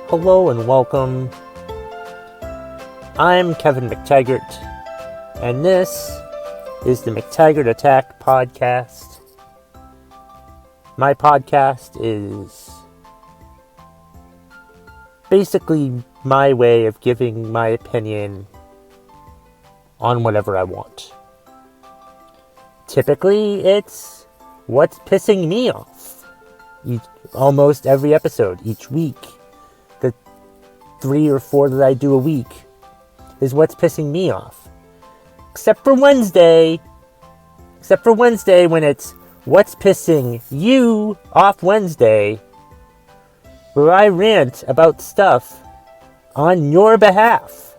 Hello and welcome. I'm Kevin McTaggart, and this is the McTaggart Attack podcast. My podcast is basically my way of giving my opinion on whatever I want. Typically, it's what's pissing me off. Almost every episode, each week, the 3 or 4 that I do a week, is what's pissing me off. Except for Wednesday when it's what's pissing you off Wednesday, where I rant about stuff on your behalf.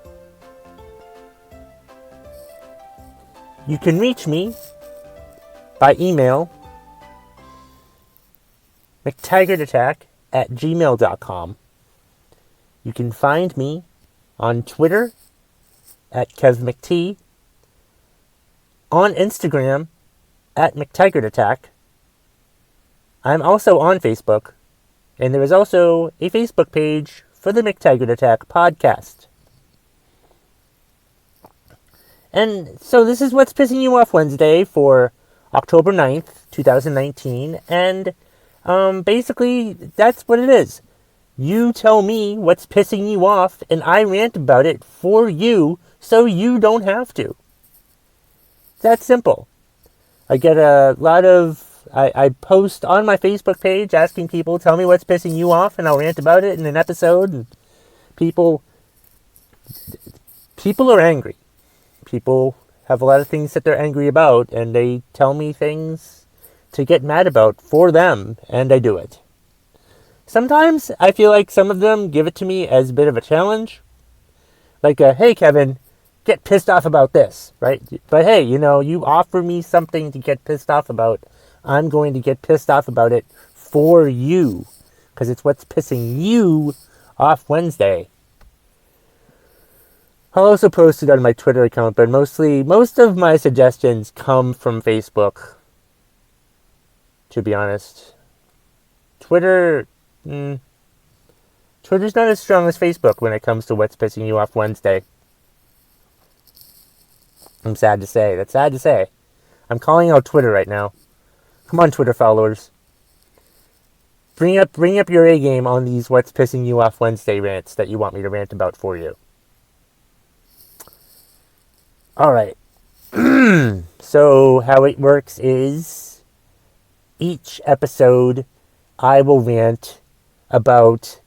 You can reach me by email, McTaggartAttack@gmail.com. You can find me on Twitter at KevMcT, on Instagram at McTaggartAttack. I'm also on Facebook, and there is also a Facebook page for the McTaggart Attack podcast. And so this is what's pissing you off Wednesday for October 9th, 2019, and basically, that's what it is. You tell me what's pissing you off, and I rant about it for you, so you don't have to. That's simple. I get a lot of... I post on my Facebook page asking people, tell me what's pissing you off, and I'll rant about it in an episode. And people are angry. People have a lot of things that they're angry about, and they tell me things to get mad about for them, and I do it. Sometimes I feel like some of them give it to me as a bit of a challenge. Like, hey Kevin, get pissed off about this, right? But hey, you offer me something to get pissed off about, I'm going to get pissed off about it for you, because it's what's pissing you off Wednesday. I'll also post it on my Twitter account, but most of my suggestions come from Facebook. To be honest, Twitter's not as strong as Facebook when it comes to what's pissing you off Wednesday. I'm sad to say. That's sad to say. I'm calling out Twitter right now. Come on, Twitter followers. Bring up your A game on these what's pissing you off Wednesday rants that you want me to rant about for you. All right. So how it works is, each episode, I will rant about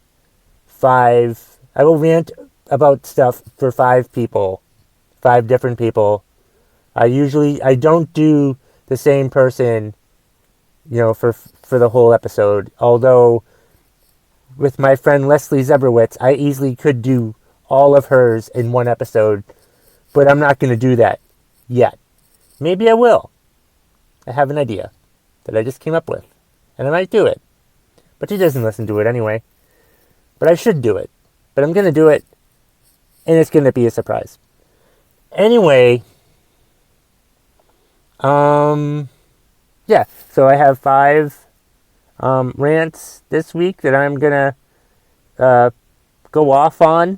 stuff for 5 people. 5 different people. I don't do the same person, for the whole episode. Although, with my friend Leslie Zebrowitz, I easily could do all of hers in one episode. But I'm not going to do that yet. Maybe I will. I have an idea that I just came up with, and I might do it. But she doesn't listen to it anyway. But I should do it. But I'm going to do it, and it's going to be a surprise. Anyway, so I have 5 rants this week that I'm going to go off on.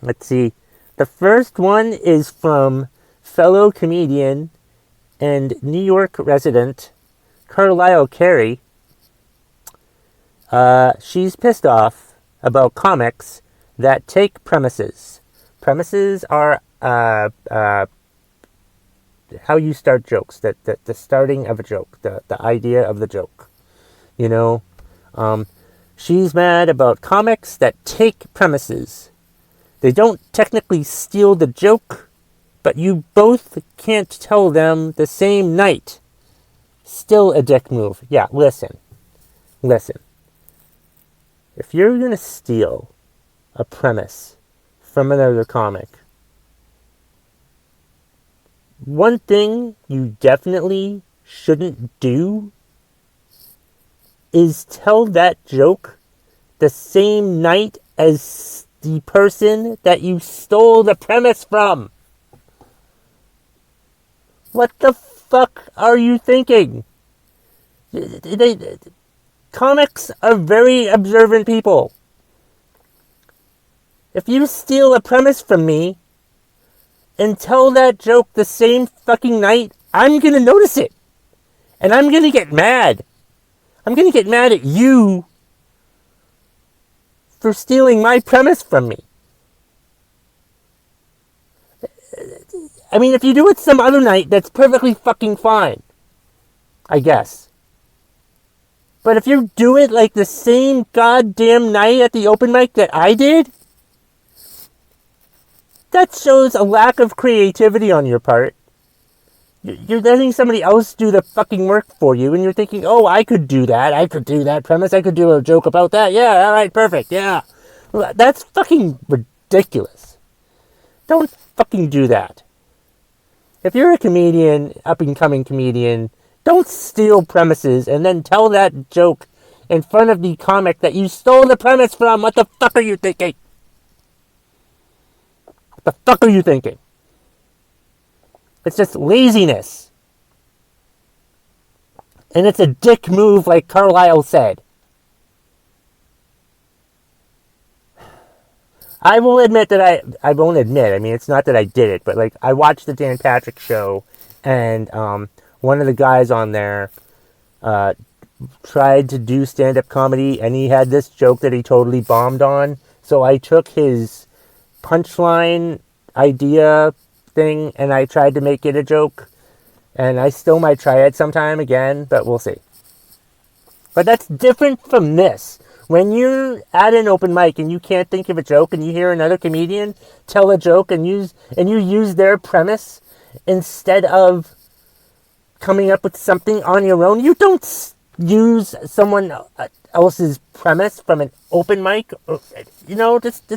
Let's see. The first one is from fellow comedian and New York resident Carlisle Carey. She's pissed off about comics that take premises. Premises are how you start jokes, the starting of a joke, the idea of the joke. She's mad about comics that take premises. They don't technically steal the joke, but you both can't tell them the same night. Still a dick move. Yeah, listen. If you're going to steal a premise from another comic, one thing you definitely shouldn't do is tell that joke the same night as the person that you stole the premise from. What the fuck are you thinking? Comics are very observant people. If you steal a premise from me and tell that joke the same fucking night, I'm gonna notice it. And I'm gonna get mad. I'm gonna get mad at you for stealing my premise from me. I mean, if you do it some other night, that's perfectly fucking fine. I guess. But if you do it like the same goddamn night at the open mic that I did, that shows a lack of creativity on your part. You're letting somebody else do the fucking work for you, and you're thinking, oh, I could do that. I could do that premise. I could do a joke about that. Yeah, all right, perfect. Yeah. Well, that's fucking ridiculous. Don't fucking do that. If you're a comedian, up-and-coming comedian, don't steal premises and then tell that joke in front of the comic that you stole the premise from. What the fuck are you thinking? What the fuck are you thinking? It's just laziness. And it's a dick move, like Carlisle said. I will admit that I won't admit, I mean, it's not that I did it, but like, I watched the Dan Patrick show, and one of the guys on there tried to do stand-up comedy, and he had this joke that he totally bombed on. So I took his punchline idea thing, and I tried to make it a joke, and I still might try it sometime again, but we'll see. But that's different from this. When you're at an open mic and you can't think of a joke, and you hear another comedian tell a joke and you use their premise instead of coming up with something on your own, you don't use someone else's premise from an open mic. You know, just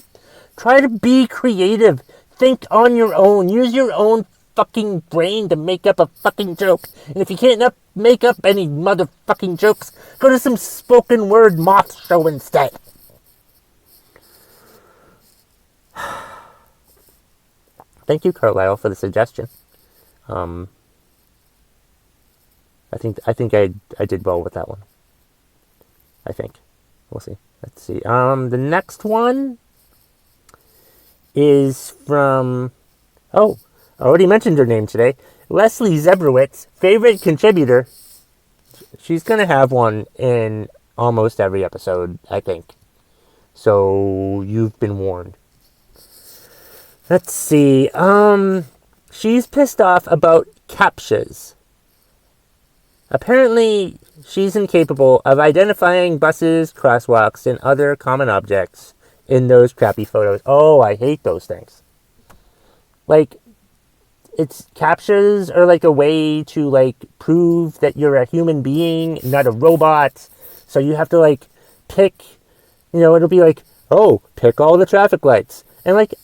try to be creative. Think on your own. Use your own fucking brain to make up a fucking joke. And if you can't make up any motherfucking jokes, go to some spoken word moth show instead. Thank you, Carlisle, for the suggestion. I think I did well with that one. I think. We'll see. Let's see. The next one is from... Oh, I already mentioned her name today. Leslie Zebrowitz, favorite contributor. She's going to have one in almost every episode, I think. So, you've been warned. Let's see. She's pissed off about Captchas. Apparently, she's incapable of identifying buses, crosswalks, and other common objects in those crappy photos. Oh, I hate those things. Like, it's Captchas are like a way to like prove that you're a human being, not a robot. So you have to like pick, it'll be like, oh, pick all the traffic lights. And like,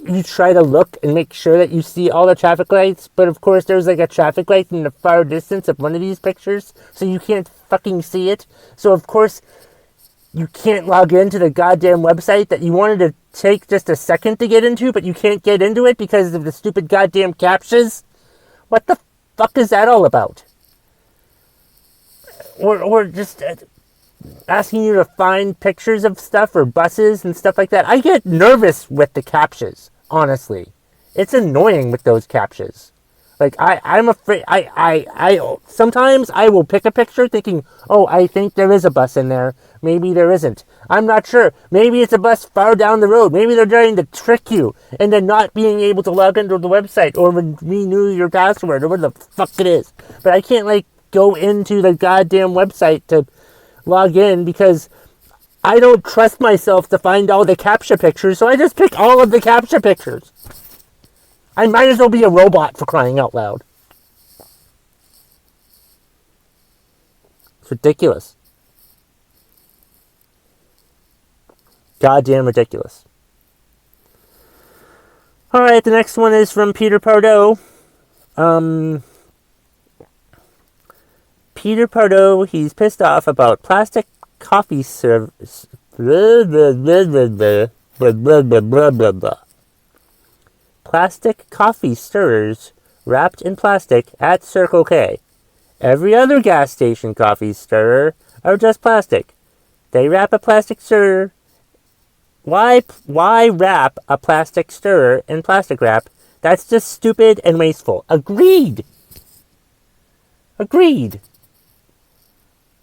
you try to look and make sure that you see all the traffic lights, but of course there's like a traffic light in the far distance of one of these pictures, so you can't fucking see it. So of course, you can't log into the goddamn website that you wanted to take just a second to get into, but you can't get into it because of the stupid goddamn Captchas. What the fuck is that all about? Or just asking you to find pictures of stuff or buses and stuff like that. I get nervous with the Captchas, honestly. It's annoying with those Captchas. Like, I'm afraid, sometimes I will pick a picture thinking, oh, I think there is a bus in there. Maybe there isn't. I'm not sure. Maybe it's a bus far down the road. Maybe they're trying to trick you into not being able to log into the website or renew your password or whatever the fuck it is. But I can't, like, go into the goddamn website to log in because I don't trust myself to find all the Captcha pictures, so I just pick all of the Captcha pictures. I might as well be a robot, for crying out loud. It's ridiculous. Goddamn ridiculous. Alright, the next one is from Peter Pardo. Peter Pardo, he's pissed off about plastic coffee servers. Plastic coffee stirrers wrapped in plastic at Circle K. Every other gas station coffee stirrer are just plastic. They wrap a plastic stirrer. Why wrap a plastic stirrer in plastic wrap? That's just stupid and wasteful. Agreed.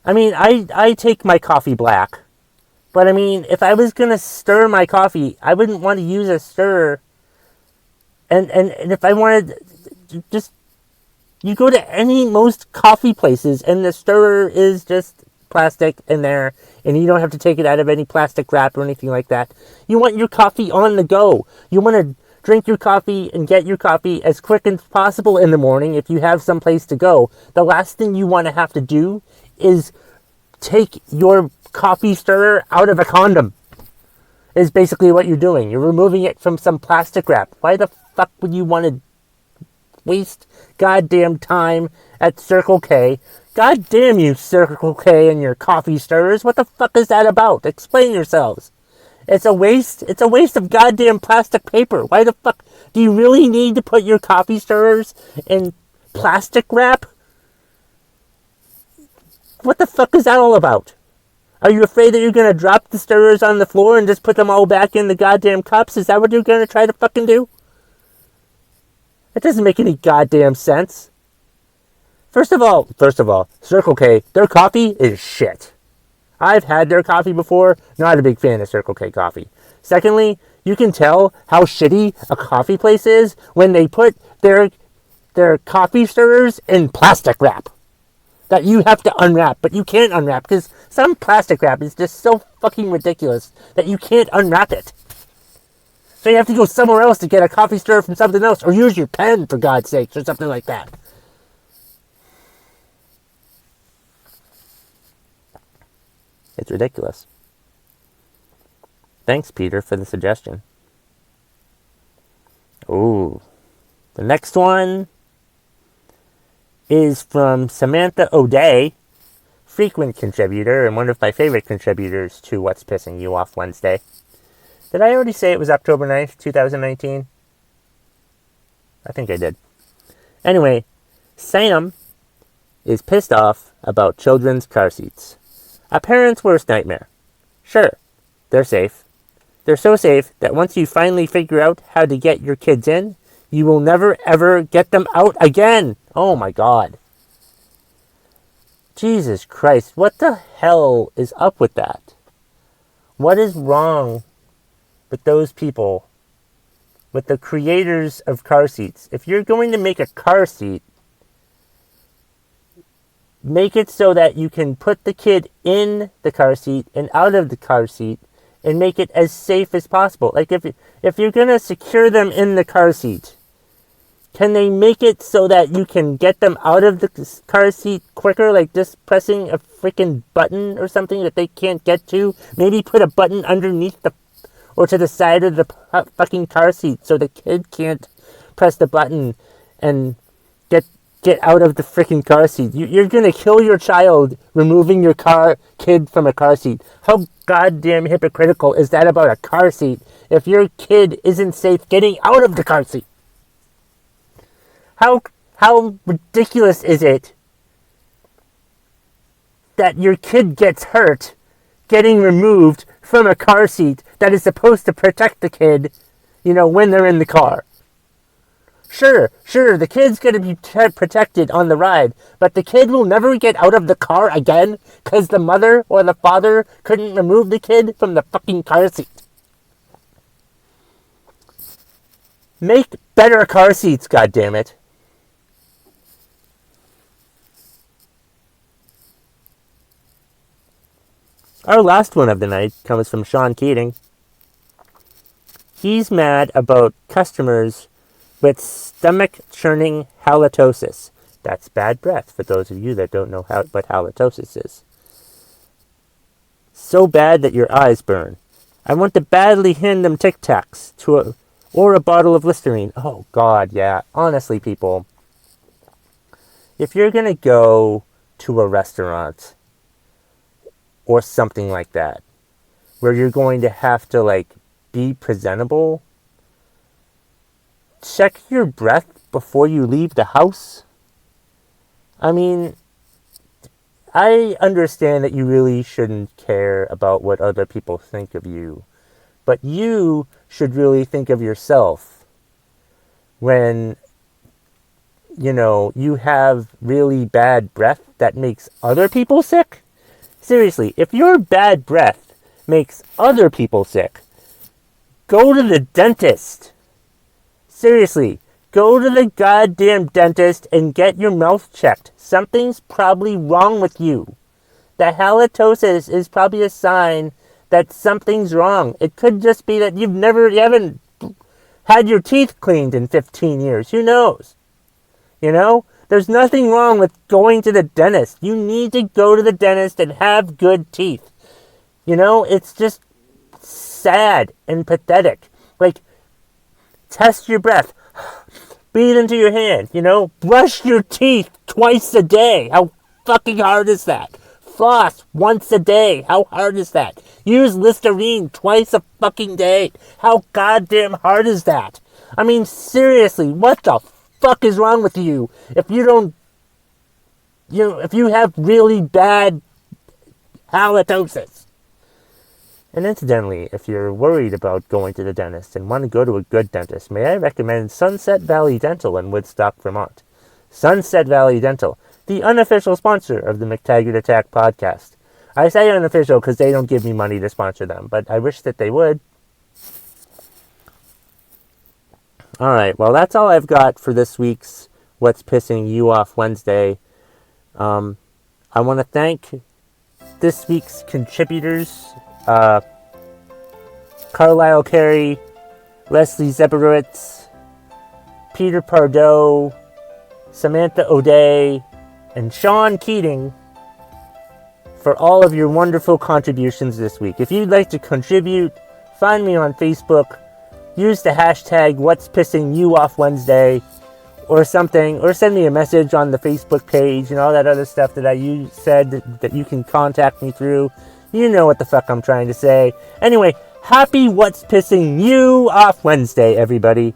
I mean, I take my coffee black. But I mean, if I was going to stir my coffee, I wouldn't want to use a stirrer. And if I wanted, just, you go to most coffee places and the stirrer is just plastic in there. And you don't have to take it out of any plastic wrap or anything like that. You want your coffee on the go. You want to drink your coffee and get your coffee as quick as possible in the morning if you have someplace to go. The last thing you want to have to do is take your coffee stirrer out of a condom. Is basically what you're doing. You're removing it from some plastic wrap. Why the fuck would you want to waste goddamn time at Circle K? God damn you, Circle K and your coffee stirrers. What the fuck is that about? Explain yourselves. It's a waste of goddamn plastic paper. Why the fuck do you really need to put your coffee stirrers in plastic wrap? What the fuck is that all about? Are you afraid that you're going to drop the stirrers on the floor and just put them all back in the goddamn cups? Is that what you're going to try to fucking do? That doesn't make any goddamn sense. First of all, Circle K, their coffee is shit. I've had their coffee before. Not a big fan of Circle K coffee. Secondly, you can tell how shitty a coffee place is when they put their coffee stirrers in plastic wrap that you have to unwrap, but you can't unwrap because some plastic wrap is just so fucking ridiculous that you can't unwrap it. So you have to go somewhere else to get a coffee stirrer from something else, or use your pen, for God's sakes, or something like that. It's ridiculous. Thanks, Peter, for the suggestion. Ooh. The next one is from Samantha O'Day, frequent contributor and one of my favorite contributors to What's Pissing You Off Wednesday. Did I already say it was October 9th, 2019? I think I did. Anyway, Sam is pissed off about children's car seats. A parent's worst nightmare. Sure, they're safe. They're so safe that once you finally figure out how to get your kids in, you will never ever get them out again. Oh my God. Jesus Christ, what the hell is up with that? What is wrong with those people, with the creators of car seats? If you're going to make a car seat, make it so that you can put the kid in the car seat and out of the car seat and make it as safe as possible. Like if you're going to secure them in the car seat, can they make it so that you can get them out of the car seat quicker? Like just pressing a freaking button or something that they can't get to? Maybe put a button underneath or to the side of the fucking car seat so the kid can't press the button and get out of the freaking car seat. You're going to kill your child removing your kid from a car seat. How goddamn hypocritical is that about a car seat if your kid isn't safe getting out of the car seat? How ridiculous is it that your kid gets hurt getting removed from a car seat that is supposed to protect the kid, when they're in the car? Sure, the kid's going to be protected on the ride, but the kid will never get out of the car again because the mother or the father couldn't remove the kid from the fucking car seat. Make better car seats, goddammit. Our last one of the night comes from Sean Keating. He's mad about customers with stomach churning halitosis. That's bad breath, for those of you that don't know what halitosis is. So bad that your eyes burn. I want to badly hand them Tic Tacs or a bottle of Listerine. Oh, God, yeah. Honestly, people, if you're going to go to a restaurant or something like that, where you're going to have to, like, be presentable, check your breath before you leave the house. I mean, I understand that you really shouldn't care about what other people think of you, but you should really think of yourself when, you know, you have really bad breath that makes other people sick. Seriously, if your bad breath makes other people sick, go to the dentist. Seriously, go to the goddamn dentist and get your mouth checked. Something's probably wrong with you. The halitosis is probably a sign that something's wrong. It could just be that you haven't had your teeth cleaned in 15 years. Who knows? You know? There's nothing wrong with going to the dentist. You need to go to the dentist and have good teeth. You know? It's just sad and pathetic. Like, test your breath. Breathe into your hand, you know? Brush your teeth twice a day. How fucking hard is that? Floss once a day. How hard is that? Use Listerine twice a fucking day. How goddamn hard is that? I mean, seriously, what the fuck is wrong with you? If you have really bad halitosis. And incidentally, if you're worried about going to the dentist and want to go to a good dentist, may I recommend Sunset Valley Dental in Woodstock, Vermont. Sunset Valley Dental, the unofficial sponsor of the McTaggart Attack podcast. I say unofficial because they don't give me money to sponsor them, but I wish that they would. Alright, well, that's all I've got for this week's What's Pissing You Off Wednesday. I want to thank this week's contributors, Carlisle Carey, Leslie Zeberowitz, Peter Pardo, Samantha O'Day, and Sean Keating for all of your wonderful contributions this week. If you'd like to contribute, find me on Facebook, use the hashtag What's Pissing You Off Wednesday or something, or send me a message on the Facebook page and all that other stuff that I said that you can contact me through. You know what the fuck I'm trying to say. Anyway, happy What's Pissing You Off Wednesday, everybody.